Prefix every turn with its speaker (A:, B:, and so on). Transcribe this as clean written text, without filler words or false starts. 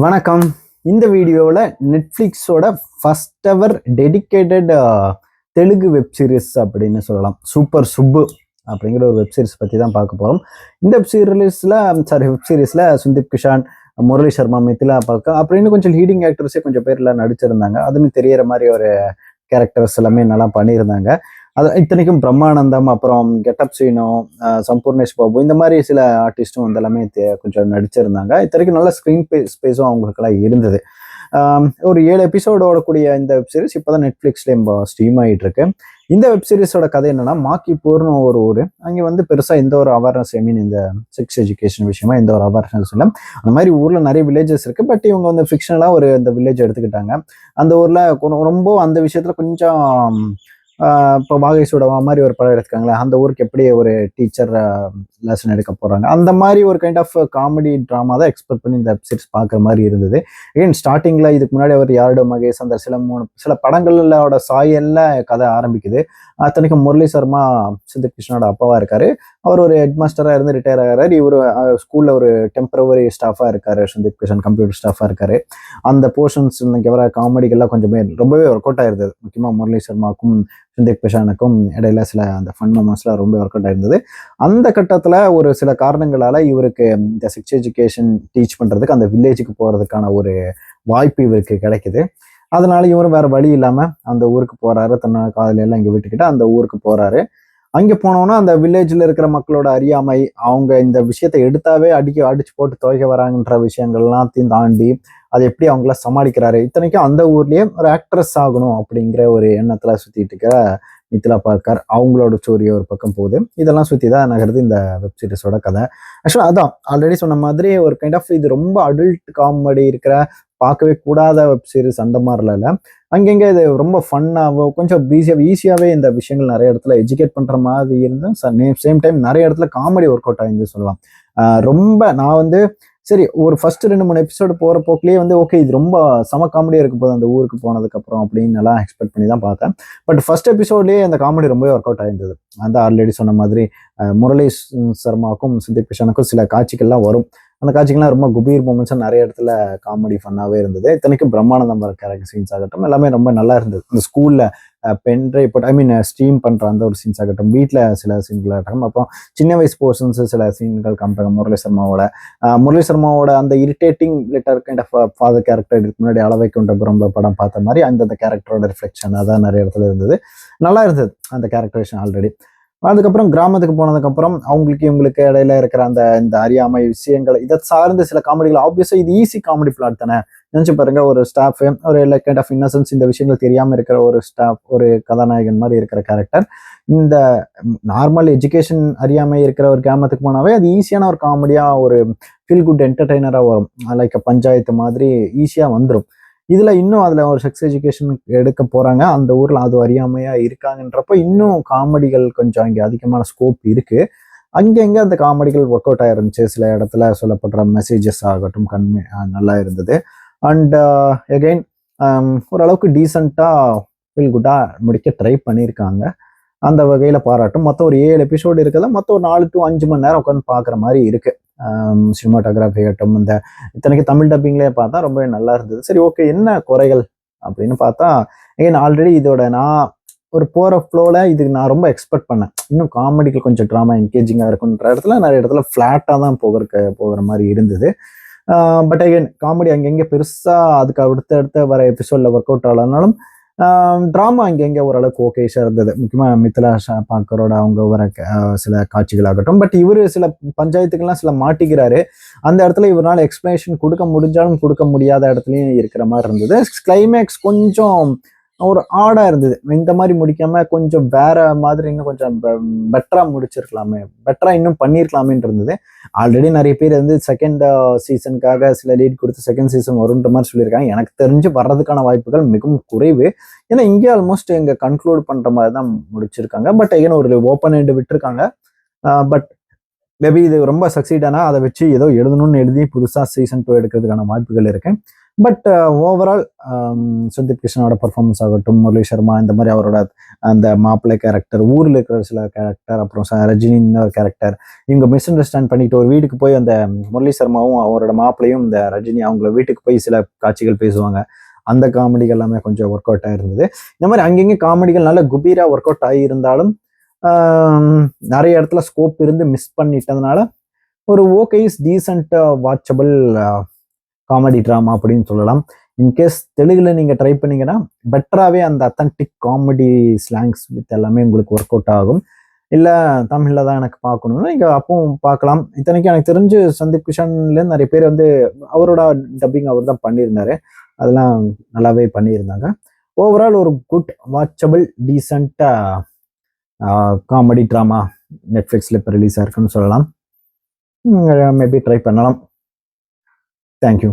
A: வணக்கம். இந்த வீடியோவில் நெட்ஃப்ளிக்ஸோட first ever dedicated Telugu web series அப்படின்னு சொல்லலாம். சூப்பர் சுப்பு அப்படிங்கிற ஒரு வெப் சீரிஸ் பற்றி தான் பார்க்க போகிறோம். இந்த வெப் சீரிஸில் சுந்தீப் கிஷான், முரளி சர்மா, மித்திலா பால்கர் அப்படின்னு கொஞ்சம் லீடிங் ஆக்டர்ஸே கொஞ்சம் பேர்லாம் நடிச்சிருந்தாங்க. அதுன்னு தெரியற மாதிரி ஒரு கேரக்டர்ஸ் எல்லாமே நல்லா பண்ணியிருந்தாங்க. அது இத்தனைக்கும் பிரம்மானந்தம், அப்புறம் கெட்டப் சீனோ, சம்பூர்ணேஷ் பாபு, இந்த மாதிரி சில ஆர்டிஸ்ட்டும் வந்து எல்லாமே கொஞ்சம் நடிச்சிருந்தாங்க. இத்தனைக்கும் நல்ல ஸ்க்ரீன் ஸ்பேஸும் அவங்களுக்கெல்லாம் இருந்தது. ஒரு 7 எபிசோடு ஓடக்கூடிய இந்த வெப் சீரிஸ் இப்போதான் நெட்ஃப்ளிக்ஸ்லேயும் ஸ்ட்ரீம் ஆகிட்டு இருக்கு. இந்த வெப் சீரிஸோட கதை என்னன்னா, மாக்கிப்பூர்னு ஒரு ஊர். அங்கே வந்து பெருசாக எந்த ஒரு அவேர்னஸ், இந்த செக்ஸ் எஜுகேஷன் விஷயமா எந்த ஒரு அவேர்னஸ் இல்லை. அந்த மாதிரி ஊரில் நிறைய வில்லேஜஸ் இருக்கு. பட் இவங்க வந்து ஃபிக்ஷனலாக இந்த வில்லேஜ் எடுத்துக்கிட்டாங்க. அந்த ஊரில் ரொம்ப அந்த விஷயத்தில் கொஞ்சம் இப்போ வாகை சுடவா மாதிரி ஒரு படம் எடுத்துக்காங்களேன், அந்த ஊருக்கு எப்படி ஒரு டீச்சர் லெசன் எடுக்க போறாங்க, அந்த மாதிரி ஒரு கைண்ட் ஆஃப் காமெடி ட்ராமா தான் எக்ஸ்பெக்ட் பண்ணி இந்த வெப் சீரிஸ் பார்க்குற மாதிரி இருந்தது. ஏன் ஸ்டார்டிங்ல இதுக்கு முன்னாடி அவர் யார்டு மகேஷ் அந்த சில படங்களோட சாயல்ல கதை ஆரம்பிக்குது. அத்தனைக்கும் முரளி சர்மா சுந்தீப் கிருஷ்ணோட அப்பாவா இருக்காரு. அவர் ஒரு ஹெட் மாஸ்டரா இருந்து ரிட்டையர் ஆகிறாரு. இவர் ஸ்கூல்ல ஒரு டெம்பரவரி ஸ்டாஃபா இருக்காரு. சுந்தீப் கிருஷ்ணன் கம்ப்யூட்டர் ஸ்டாஃபா இருக்காரு. அந்த போர்ஷன்ஸ் வர காமெடிகள்லாம் கொஞ்சமே ரொம்பவே ஒர்க் அவுட் ஆயிருந்தது. முக்கியமா முரளி சர்மாக்கும் சுந்தீப் கிஷானுக்கும் இடையில சில அந்த ஃபன் மொமெண்ட்ஸ்லாம் ரொம்ப ஒர்க் அவுட் ஆயிருந்தது. அந்த கட்டத்துல ஒரு சில காரணங்களால இவருக்கு இந்த செக்ஸ் எஜுகேஷன் டீச் பண்றதுக்கு அந்த வில்லேஜுக்கு போறதுக்கான ஒரு வாய்ப்பு இவருக்கு கிடைக்குது. அதனால இவரும் வேற வழி இல்லாம அந்த ஊருக்கு போறாரு. தன்னோட காதலையெல்லாம் இங்க விட்டுக்கிட்டு அந்த ஊருக்கு போறாரு. அங்க போனோம்னா அந்த வில்லேஜ்ல இருக்கிற மக்களோட அறியாமை, அவங்க இந்த விஷயத்தை எடுத்தாவே அடிச்சு போட்டு துவைக்க வராங்கன்ற விஷயங்கள் எல்லாத்தையும் தாண்டி அதை எப்படி அவங்கள சமாளிக்கிறாரு. இத்தனைக்கும் அந்த ஊர்லயே ஒரு ஆக்ட்ரஸ் ஆகணும் அப்படிங்கிற ஒரு எண்ணத்துல சுத்திட்டு இருக்கிற மித்திலா பால்கர், அவங்களோட ஸ்டோரி ஒரு பக்கம் போகுது. இதெல்லாம் சுத்தி தான் நகருது இந்த வெப் சீரிஸோட கதை. ஆக்சுவலா அதான் ஆல்ரெடி சொன்ன மாதிரி ஒரு கைண்ட் ஆஃப் இது ரொம்ப அடல்ட் காமெடி இருக்கிற, பார்க்கவே கூடாத வெப் சீரிஸ் அந்த மாதிரிலாம் இல்லை. அங்கங்க இது ரொம்ப ஃபன்னாவோ கொஞ்சம் ஈஸியாவே இந்த விஷயங்கள் நிறைய இடத்துல எஜுகேட் பண்ற மாதிரி இருந்து சேம் டைம் நிறைய இடத்துல காமெடி ஒர்க் அவுட் ஆயிருந்து சொல்லலாம். ரொம்ப நான் வந்து சரி ஒரு ஃபர்ஸ்ட் 2-3 எபிசோடு போற போக்குலயே வந்து ஓகே இது ரொம்ப சம காமெடியா இருக்க போது அந்த ஊருக்கு போனதுக்கு அப்புறம் அப்படின்னு எல்லாம் எக்ஸ்பெக்ட் பண்ணி தான் பார்த்தேன். பட் ஃபர்ஸ்ட் எபிசோட்லயே அந்த காமெடி ரொம்பவே ஒர்க் அவுட் ஆயிருந்தது. அந்த ஆல்ரெடி சொன்ன மாதிரி முரளி சர்மாவுக்கும் சுதீப் கிஷனுக்கும் சில காட்சிகள்லாம் வரும். அந்த காட்சிகள்லாம் ரொம்ப குபீர் மூமெண்ட்ஸாக நிறைய இடத்துல காமெடி ஃபன்னாகவே இருந்தது. இத்தனைக்கும் பிரம்மானந்தம் வர கேரக்டர் சீன்ஸ் ஆகட்டும் எல்லாமே ரொம்ப நல்லா இருந்தது. இந்த ஸ்கூல்ல பென்ட்ரைவ் போட்டு ஸ்ட்ரீம் பண்ற அந்த ஒரு சீன்ஸ் ஆகட்டும், வீட்டில் சில சீன்கள் ஆகட்டும், அப்புறம் சின்ன வயசு போர்ஷன்ஸ் சில சீன்கள் காமிப்பாங்க முரளி சர்மாவோட அந்த irritating little kind of father character இதுக்கு முன்னாடி அளவை கொண்ட குரம்ப படம் பார்த்த மாதிரி அந்த கேரக்டரோட ரிஃப்ளெக்ஷன் அதான் நிறைய இடத்துல இருந்தது. நல்லா இருந்தது அந்த கேரக்டரேஷன் ஆல்ரெடி. அதுக்கப்புறம் கிராமத்துக்கு போனதுக்கப்புறம் அவங்களுக்கு இவங்களுக்கு இடையில இருக்கிற அந்த இந்த அறியாமை விஷயங்கள் இதை சார்ந்த சில காமெடிகள், ஆப்வியஸா இது ஈஸி காமெடி பிளாட் தானே. நினைச்சு பாருங்க, ஒரு ஸ்டாஃப் ஒரு கைண்ட் ஆஃப் இன்னசென்ஸ் இந்த விஷயங்கள் தெரியாம இருக்கிற ஒரு ஸ்டாஃப், ஒரு கதாநாயகன் மாதிரி இருக்கிற கேரக்டர் இந்த நார்மல் எஜுகேஷன் அறியாமை இருக்கிற ஒரு கிராமத்துக்கு போனாவே அது ஈஸியான ஒரு காமெடியா ஒரு ஃபீல் குட் என்டர்டெய்னரா வரும். லைக் பஞ்சாயத்து மாதிரி ஈஸியா வந்துடும். இதுல இன்னும் அதுல ஒரு செக்ஸ் எஜுகேஷன் எடுக்க போறாங்க, அந்த ஊர்ல அது அறியாமையா இருக்காங்கன்றப்ப இன்னும் காமெடிகள் கொஞ்சம் இங்க அதிகமான ஸ்கோப் இருக்கு. அங்கங்க அந்த காமெடிகள் ஒர்க் அவுட் ஆயிருந்துச்சு. சில இடத்துல சொல்லப்படுற மெசேஜஸ் ஆகட்டும் கண்மை நல்லா இருந்தது. அண்ட் எகைன் ஓரளவுக்கு டீசெண்டா ஃபீல் குட்டா முடிக்க ட்ரை பண்ணியிருக்காங்க. அந்த வகையில பாராட்டும். மொத்தம் ஒரு 7 எபிசோடு இருக்குல்ல, மொத்தம் ஒரு 4 to 5 மணி நேரம் உட்காந்து பாக்குற மாதிரி இருக்கு. சினிமாட்டோகிராஃபி ஆகட்டும், இந்த இத்தனைக்கு தமிழ் டப்பிங்லேயே பார்த்தா ரொம்பவே நல்லா இருந்தது. சரி ஓகே என்ன குறைகள் அப்படின்னு பார்த்தா, ஏன் ஆல்ரெடி இதோட நான் ஒரு போற ஃப்ளோல இதுக்கு நான் ரொம்ப எக்ஸ்பெக்ட் பண்ணேன். இன்னும் காமெடிக்கு கொஞ்சம் ட்ராமா என்கேஜிங்கா இருக்குன்ற இடத்துல நிறைய இடத்துல ஃபிளாட்டா தான் போகிற மாதிரி இருந்தது. பட் அகைன் காமெடி அங்கங்க பெருசா அதுக்கு அடுத்த வர எபிசோட்ல ஒர்க் அவுட் ஆகலனாலும் ட்ராமா அங்கங்க ஓரளவுக்கு ஓகேஷா இருந்தது. முக்கியமா மித்திலா பால்கரோட அவங்க வர சில காட்சிகள் ஆகட்டும். பட் இவரு சில பஞ்சாயத்துக்கெல்லாம் சில மாட்டிக்கிறாரு. அந்த இடத்துல இவரால் எக்ஸ்பிளனேஷன் கொடுக்க முடிஞ்சாலும் கொடுக்க முடியாத இடத்துலயும் இருக்கிற மாதிரி இருந்தது. கிளைமேக்ஸ் கொஞ்சம் ஒரு ஆடா இருந்தது. இந்த மாதிரி முடிக்காம கொஞ்சம் வேற மாதிரி இன்னும் கொஞ்சம் பெட்டரா முடிச்சிருக்கலாமே, பெட்டரா இன்னும் பண்ணிருக்கலாமேன்னு இருந்தது. ஆல்ரெடி நிறைய பேர் வந்து செகண்ட் சீசனுக்காக சில லீட் கொடுத்து செகண்ட் சீசன் வரும்ன்ற மாதிரி சொல்லியிருக்காங்க. எனக்கு தெரிஞ்சு வர்றதுக்கான வாய்ப்புகள் மிகவும் குறைவு. ஏன்னா இங்கே ஆல்மோஸ்ட் இங்க கன்க்ளூட் பண்ற மாதிரி தான் முடிச்சிருக்காங்க. பட் ஒரு ஓப்பன் எண்ட் விட்டுருக்காங்க. பட் மேபி இது ரொம்ப சக்சீட் ஆனால் அதை வச்சு ஏதோ எழுதணும்னு எழுதி புதுசாக சீசன் 2 எடுக்கிறதுக்கான வாய்ப்புகள் இருக்கு. பட் ஓவரால் சந்தீப் கிருஷ்ணனோட பர்ஃபார்மன்ஸ் ஆகட்டும், முரளி சர்மா இந்த மாதிரி அவரோட அந்த மாப்பிள்ளை கேரக்டர், ஊரில் இருக்கிற சில கேரக்டர், அப்புறம் ரஜினி ஒரு கேரக்டர், இவங்க மிஸ் அண்டர்ஸ்டாண்ட் பண்ணிட்டு ஒரு வீட்டுக்கு போய் அந்த முரளி சர்மாவும் அவரோட மாப்பிள்ளையும் இந்த ரஜினி அவங்கள வீட்டுக்கு போய் சில காட்சிகள் பேசுவாங்க. அந்த காமெடிகள் எல்லாமே கொஞ்சம் ஒர்க் அவுட் ஆகிருந்தது. இந்த மாதிரி அங்கங்கே காமெடிகள் நல்ல குபீரா ஒர்க் அவுட் ஆகியிருந்தாலும் நிறைய இடத்துல ஸ்கோப் இருந்து மிஸ் பண்ணிட்டதுனால ஒரு okay decent watchable comedy drama அப்படின்னு சொல்லலாம். இன்கேஸ் தெலுங்குல நீங்க ட்ரை பண்ணீங்கன்னா பெட்டராகவே அந்த அத்தன்டிக் காமெடி ஸ்லாங்ஸ் வித் எல்லாமே உங்களுக்கு ஒர்க் அவுட் ஆகும். இல்லை தமிழில் தான் எனக்கு பார்க்கணும்னா நீங்கள் அப்பவும் பார்க்கலாம். இத்தனைக்கும் எனக்கு தெரிஞ்சு சந்தீப் கிஷன்லேருந்து நிறைய பேர் வந்து அவரோட டப்பிங் அவர் தான் பண்ணியிருந்தாரு. அதெல்லாம் நல்லாவே பண்ணியிருந்தாங்க. ஓவரால் ஒரு குட் வாட்சபிள் டீசெண்டாக காமெடி ட்ராமா நெட்ஃப்ளிக்ஸில் இப்போ ரிலீஸ் ஆயிருக்குன்னு சொல்லலாம். மேபி ட்ரை பண்ணலாம். தேங்க்யூ.